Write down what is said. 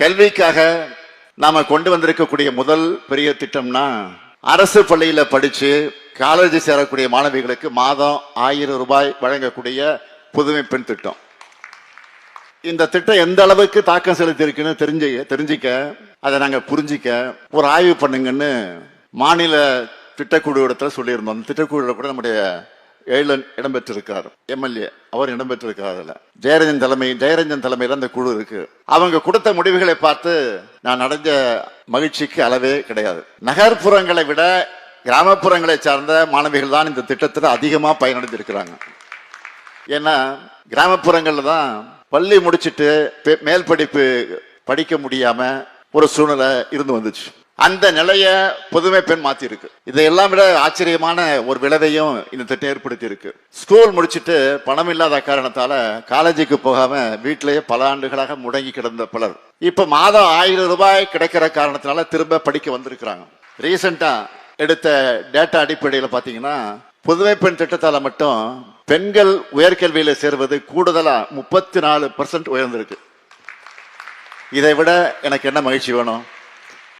கல்விக்காக நாம கொண்டு வந்திருக்கக்கூடிய முதல் பெரிய திட்டம்னா அரசு பள்ளியில படிச்சு காலேஜ் சேரக்கூடிய மாணவிகளுக்கு மாதம் 1000 ரூபாய் வழங்கக்கூடிய புதுமை பெண் திட்டம். இந்த திட்டம் எந்த அளவுக்கு தாக்கம் செலுத்தி இருக்குன்னு தெரிஞ்சிக்க அதை நாங்க புரிஞ்சிக்க ஒரு ஆய்வு பண்ணுங்கன்னு மாநில திட்டக்குழு இடத்துல சொல்லியிருந்தோம். அந்த திட்டக்குழு கூட நம்முடைய ஏழன் இடம்பெற்றிருக்கார், எம்எல்ஏ அவர் இடம்பெற்றிருக்கார். ஜெயரஞ்சன் தலைமையில அந்த குழு இருக்கு. அவங்க கொடுத்த முடிவுகளை பார்த்து நான் அடைஞ்ச மகிழ்ச்சிக்கு அளவே கிடையாது. நகர்ப்புறங்களை விட கிராமப்புறங்களை சார்ந்த மாணவிகள் தான் இந்த திட்டத்தில் அதிகமா பயனடைஞ்சிருக்கிறாங்க. ஏன்னா கிராமப்புறங்கள்ல தான் பள்ளி முடிச்சுட்டு மேல் படிப்பு படிக்க முடியாம ஒரு சூழ்நிலை இருந்து வந்துச்சு. அந்த நிலைய புதுமை பெண் மாத்தி இருக்கு. இதையெல்லாம் விட ஆச்சரியமான ஒரு விளைவையும் இந்த திட்டம் ஏற்படுத்தி இருக்கு. ஸ்கூல் முடிச்சுட்டு பணம் இல்லாத காரணத்தால காலேஜுக்கு போகாம வீட்டிலேயே பல ஆண்டுகளாக முடங்கி கிடந்த பலர் இப்ப மாதம் 1000 ரூபாய் கிடைக்கிற காரணத்தினால திரும்ப படிக்க வந்திருக்கிறாங்க. ரீசெண்டா எடுத்த டேட்டா அடிப்படையில் பாத்தீங்கன்னா புதுமை பெண் திட்டத்தால மட்டும் பெண்கள் உயர்கல்வியில சேர்வது கூடுதலா 34% உயர்ந்திருக்கு. இதை விட எனக்கு என்ன மகிழ்ச்சி வேணும்?